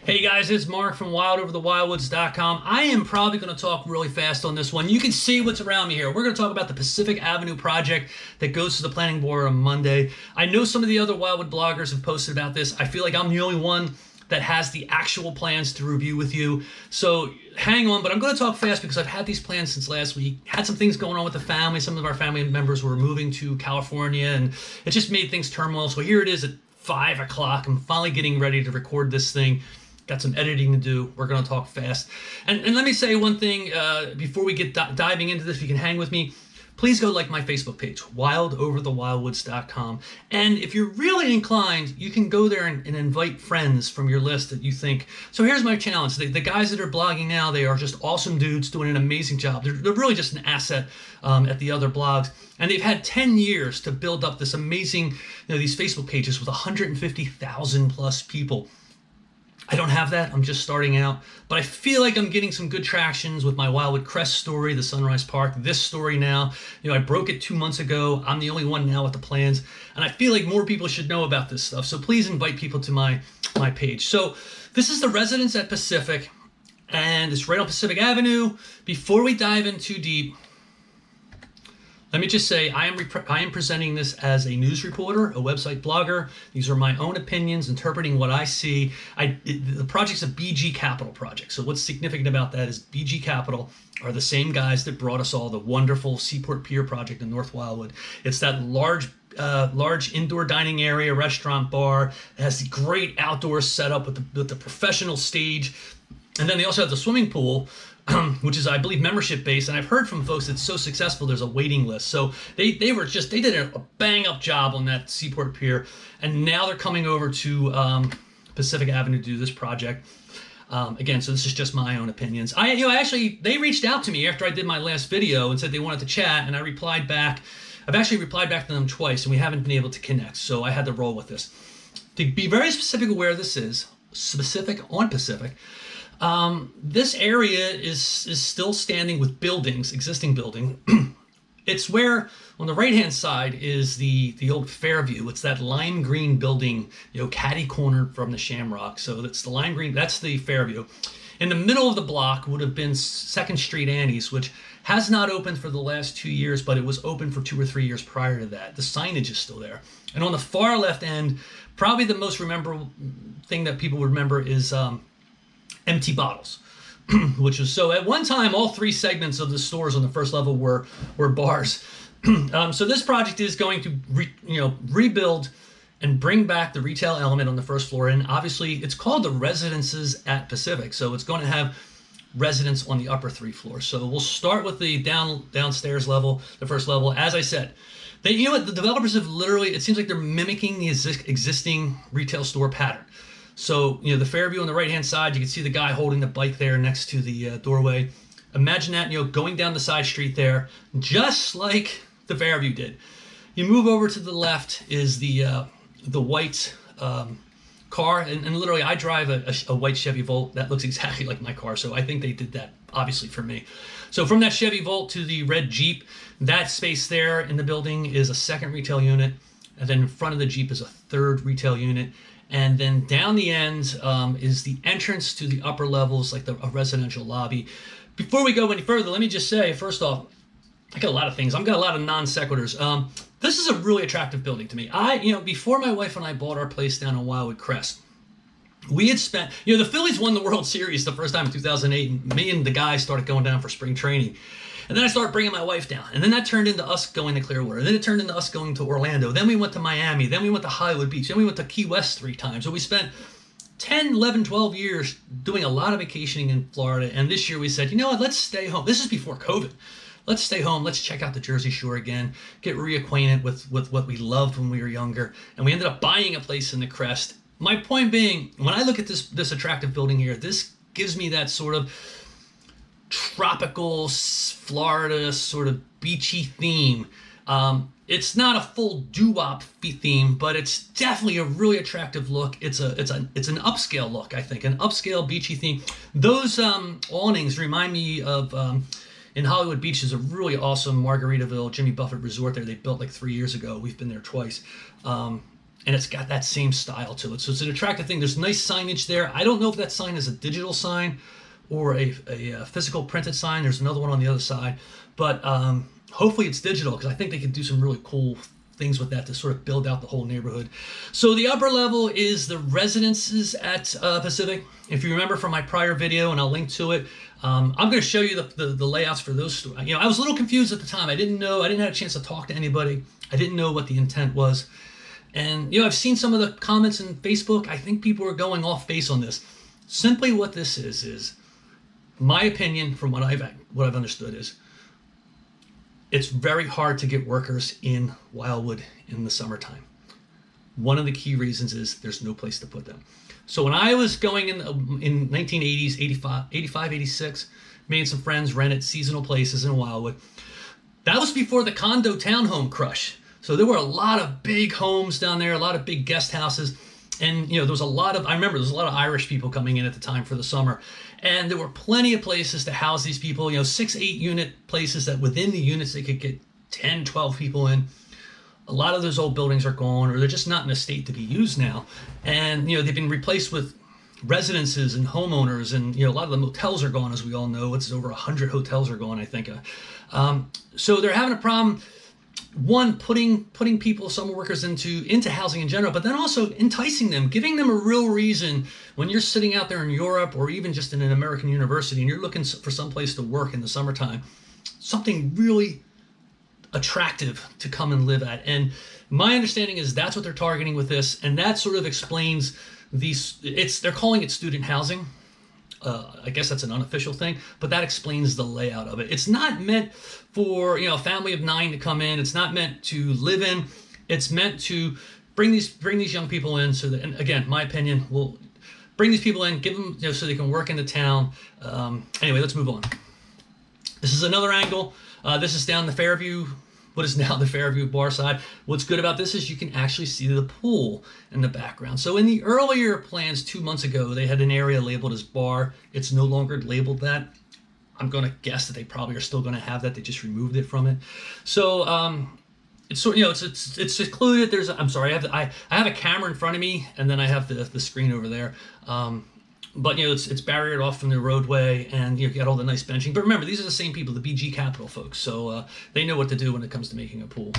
Hey guys, it's Mark from wildoverthewildwoods.com. I am probably going to talk really fast on this one. You can see what's around me here. We're going to talk about the Pacific Avenue project that goes to the planning board on Monday. I know some of the other Wildwood bloggers have posted about this. I feel like I'm the only one that has the actual plans to review with you. So hang on, but I'm going to talk fast because I've had these plans since last week. Had some things going on with the family. Some of our family members were moving to California and it just made things turmoil. So here it is at 5 o'clock. I'm finally getting ready to record this thing. Got some editing to do. We're going to talk fast. And let me say one thing before we get diving into this. If you can hang with me, please go like my Facebook page, wildoverthewildwoods.com. And if you're really inclined, you can go there and invite friends from your list that you think. So here's my challenge. The guys that are blogging now, they are just awesome dudes doing an amazing job. They're really just an asset at the other blogs. And they've had 10 years to build up this amazing, these Facebook pages with 150,000 plus people. I don't have that. I'm just starting out, but I feel like I'm getting some good tractions with my Wildwood Crest story, the Sunrise Park, this story now. I broke it 2 months ago. I'm the only one now with the plans, and I feel like more people should know about this stuff. So please invite people to my page. So this is the residence at Pacific, and it's right on Pacific Avenue. Before we dive in too deep, let me just say I am presenting this as a news reporter, a website blogger. These are my own opinions, interpreting what I see. The project's a BG Capital project. So what's significant about that is BG Capital are the same guys that brought us all the wonderful Seaport Pier project in North Wildwood. It's that large indoor dining area, restaurant, bar. It has the great outdoor setup with the professional stage. And then they also have the swimming pool, which is, I believe, membership based. And I've heard from folks that's so successful, there's a waiting list. So they did a bang up job on that Seaport Pier. And now they're coming over to Pacific Avenue to do this project. Again, so this is just my own opinions. They reached out to me after I did my last video and said they wanted to chat, and I replied back. I've actually replied back to them twice, and we haven't been able to connect. So I had to roll with this. To be very specific of where this is, specific on Pacific, this area is still standing with buildings, existing building. It's where on the right-hand side is the old Fairview. It's that lime green building, catty cornered from the Shamrock. So that's the lime green, that's the Fairview. In the middle of the block would have been 2nd Street Annie's, which has not opened for the last 2 years, but it was open for 2 or 3 years prior to that. The signage is still there. And on the far left end, probably the most memorable thing that people would remember is empty bottles, which was, so at one time all 3 segments of the stores on the first level were bars. So this project is going to rebuild and bring back the retail element on the first floor, and obviously it's called the Residences at Pacific, so it's going to have residents on the upper 3 floors. So we'll start with the downstairs level, the first level. As I said, the developers have literally, it seems like they're mimicking the existing retail store pattern. So, the Fairview on the right-hand side, you can see the guy holding the bike there next to the doorway. Imagine that, going down the side street there, just like the Fairview did. You move over to the left is the white car, and literally I drive a white Chevy Volt that looks exactly like my car, so I think they did that obviously for me. So from that Chevy Volt to the red Jeep, that space there in the building is a 2nd retail unit, and then in front of the Jeep is a 3rd retail unit. And then down the end is the entrance to the upper levels, like a residential lobby. Before we go any further, let me just say, first off, I got a lot of things. I've got a lot of non sequiturs. This is a really attractive building to me. Before my wife and I bought our place down on Wildwood Crest, we had spent, the Phillies won the World Series the first time in 2008, and me and the guys started going down for spring training. And then I started bringing my wife down. And then that turned into us going to Clearwater. And then it turned into us going to Orlando. Then we went to Miami. Then we went to Hollywood Beach. Then we went to Key West 3 times. So we spent 10, 11, 12 years doing a lot of vacationing in Florida. And this year we said, you know what, let's stay home. This is before COVID. Let's stay home. Let's check out the Jersey Shore again. Get reacquainted with what we loved when we were younger. And we ended up buying a place in the Crest. My point being, when I look at this attractive building here, this gives me that sort of tropical Florida sort of beachy theme. It's not a full doo-wop theme, but it's definitely a really attractive look. It's an upscale look, I think, an upscale beachy theme. Those awnings remind me of in Hollywood Beach is a really awesome Margaritaville Jimmy Buffett resort there. They built like 3 years ago. We've been there twice. and it's got that same style to it. So it's an attractive thing. There's nice signage there. I don't know if that sign is a digital sign or a physical printed sign. There's another one on the other side, but hopefully it's digital, because I think they could do some really cool things with that to sort of build out the whole neighborhood. So the upper level is the residences at Pacific. If you remember from my prior video, and I'll link to it, I'm going to show you the layouts for those stores. You know, I was a little confused at the time. I didn't have a chance to talk to anybody. I didn't know what the intent was. And, you know, I've seen some of the comments in Facebook. I think people are going off base on this. Simply what this is my opinion from what I've understood is, it's very hard to get workers in Wildwood in the summertime. One of the key reasons is there's no place to put them. So when I was going in 1980s, 85, 86, made some friends, rented seasonal places in Wildwood. That was before the condo townhome crush. So there were a lot of big homes down there, a lot of big guest houses. And, you know, I remember there was a lot of Irish people coming in at the time for the summer. And there were plenty of places to house these people, you know, 6, 8 unit places that within the units they could get 10, 12 people in. A lot of those old buildings are gone, or they're just not in a state to be used now. And, you know, they've been replaced with residences and homeowners, and, you know, a lot of the motels are gone, as we all know. It's over 100 hotels are gone, I think. So they're having a problem. One, putting people, summer workers into housing in general, but then also enticing them, giving them a real reason when you're sitting out there in Europe or even just in an American university and you're looking for some place to work in the summertime, something really attractive to come and live at. And my understanding is that's what they're targeting with this, and that sort of explains they're calling it student housing. I guess that's an unofficial thing, but that explains the layout of it. It's not meant for, you know, a family of 9 to come in. It's not meant to live in. It's meant to bring these young people in, so that, and again, my opinion, we'll bring these people in, give them, you know, so they can work in the town. Anyway, let's move on. This is another angle. This is down the Fairview, what is now the Fairview bar side. What's good about this is you can actually see the pool in the background. So in the earlier plans 2 months ago, they had an area labeled as bar. It's no longer labeled that. I'm going to guess that they probably are still going to have that. They just removed it from it. So it's sort, you know, it's secluded. I'm sorry, I have a camera in front of me, and then I have the screen over there. But, you know, it's barriered off from the roadway, and you get all the nice benching. But remember, these are the same people, the BG Capital folks, so they know what to do when it comes to making a pool.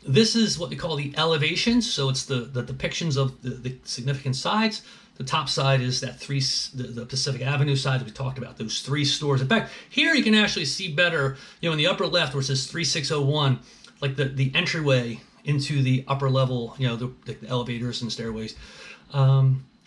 This is what we call the elevation, so it's the depictions of the significant sides. The top side is the Pacific Avenue side that we talked about, those 3 stores. In fact, here you can actually see better, you know, in the upper left where it says 3601, like the entryway into the upper level, you know, the elevators and stairways.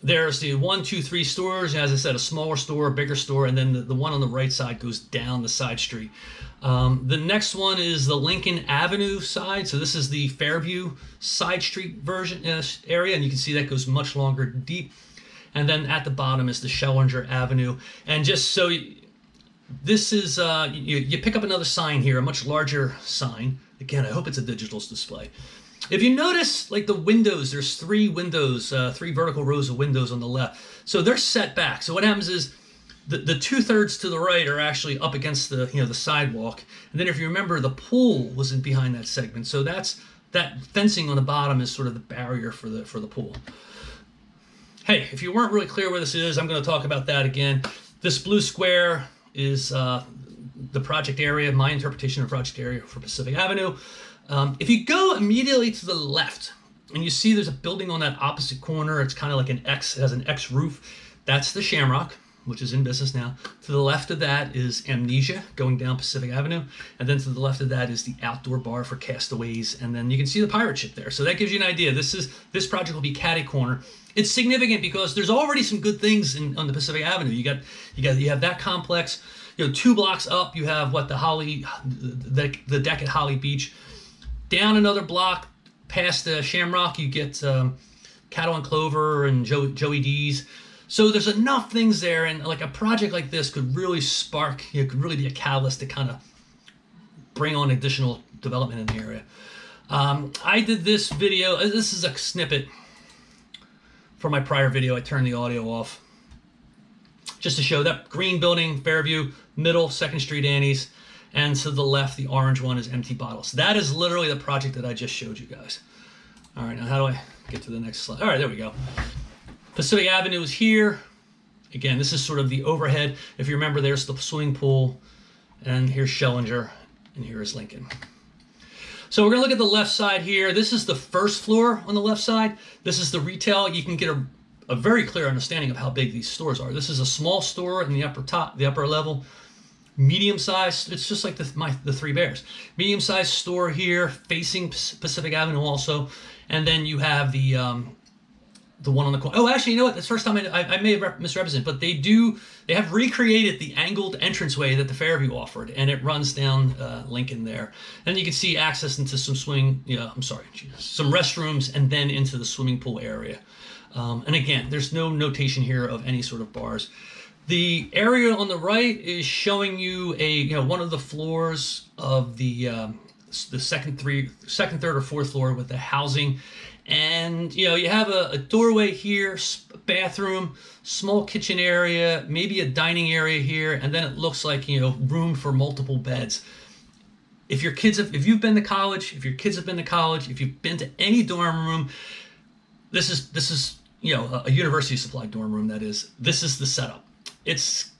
There's the 1, 2, 3 stores. As I said, a smaller store, a bigger store, and then the one on the right side goes down the side street. The next one is the Lincoln Avenue side. So this is the Fairview side street version area, and you can see that goes much longer, deep. And then at the bottom is the Schellinger Avenue. And just so this is, you pick up another sign here, a much larger sign. Again, I hope it's a digital display. If you notice, like the windows, there's 3 windows, 3 vertical rows of windows on the left. So they're set back. So what happens is the 2/3 to the right are actually up against the, you know, the sidewalk. And then if you remember, the pool was in behind that segment. So that fencing on the bottom is sort of the barrier for the pool. Hey, if you weren't really clear where this is, I'm going to talk about that again. This blue square is the project area, my interpretation of project area for Pacific Avenue. If you go immediately to the left and you see there's a building on that opposite corner, it's kind of like an X, it has an X roof. That's the Shamrock, which is in business now. To the left of that is Amnesia going down Pacific Avenue. And then to the left of that is the outdoor bar for castaways. And then you can see the pirate ship there. So that gives you an idea. This project will be catty corner. It's significant because there's already some good things on the Pacific Avenue. You have that complex. You know, 2 blocks up, you have what the deck at Holly Beach. Down another block past the Shamrock, you get Cattle and Clover and Joey D's. So there's enough things there, and like a project like this could really spark, you know, could really be a catalyst to kind of bring on additional development in the area. I did this video, this is a snippet from my prior video. I turned the audio off just to show that green building, Fairview, middle, 2nd Street Annie's. And to the left, the orange one is Empty Bottles. That is literally the project that I just showed you guys. All right, now how do I get to the next slide? All right, there we go. Pacific Avenue is here. Again, this is sort of the overhead. If you remember, there's the swimming pool, and here's Schellinger, and here is Lincoln. So we're gonna look at the left side here. This is the first floor on the left side. This is the retail. You can get a very clear understanding of how big these stores are. This is a small store in the upper level. Medium size, it's just like the Three Bears. Medium sized store here facing Pacific Avenue also. And then you have the one on the corner. Oh, actually, you know what? That's the first time I may have misrepresented, but they have recreated the angled entranceway that the Fairview offered, and it runs down Lincoln there. And you can see access into some some restrooms, and then into the swimming pool area. And again, there's no notation here of any sort of bars. The area on the right is showing you one of the floors of the second, third, or fourth floor with the housing. And you have a doorway here, bathroom, small kitchen area, maybe a dining area here, and then it looks like room for multiple beds. If you've been to college, if your kids have been to college, if you've been to any dorm room, this is a university supplied dorm room. That is, this is the setup. It's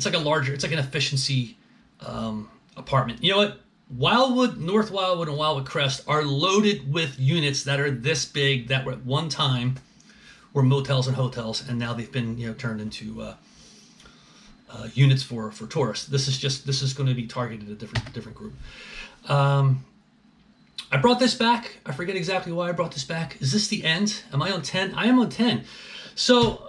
like an efficiency apartment. You know what? Wildwood, North Wildwood, and Wildwood Crest are loaded with units that are this big, that were at one time were motels and hotels, and now they've been turned into units for tourists. This is going to be targeted at a different group. I brought this back. I forget exactly why I brought this back. Is this the end? Am I on 10? I am on 10. So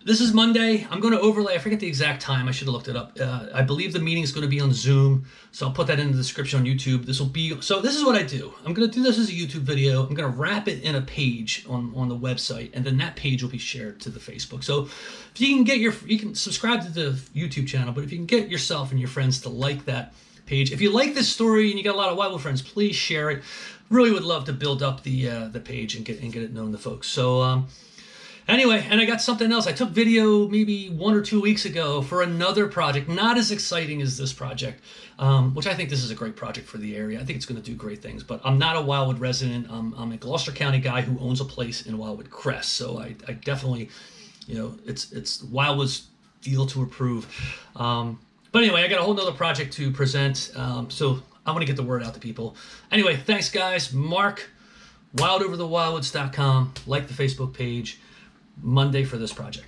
this is Monday. I'm going to overlay. I forget the exact time. I should have looked it up. I believe the meeting is going to be on Zoom, so I'll put that in the description on YouTube. This is what I do. I'm going to do this as a YouTube video. I'm going to wrap it in a page on the website, and then that page will be shared to the Facebook. So if you can subscribe to the YouTube channel, but if you can get yourself and your friends to like that page. If you like this story and you got a lot of Wildwood friends, please share it. Really would love to build up the page and get it known to folks. So anyway, and I got something else. I took video maybe 1 or 2 weeks ago for another project, not as exciting as this project, which I think this is a great project for the area. I think it's going to do great things, but I'm not a Wildwood resident. I'm a Gloucester County guy who owns a place in Wildwood Crest, so I definitely, it's Wildwood's deal to approve. But anyway, I got a whole nother project to present, so I want to get the word out to people. Anyway, thanks, guys. Mark, wildoverthewildwoods.com. Like the Facebook page. Monday for this project.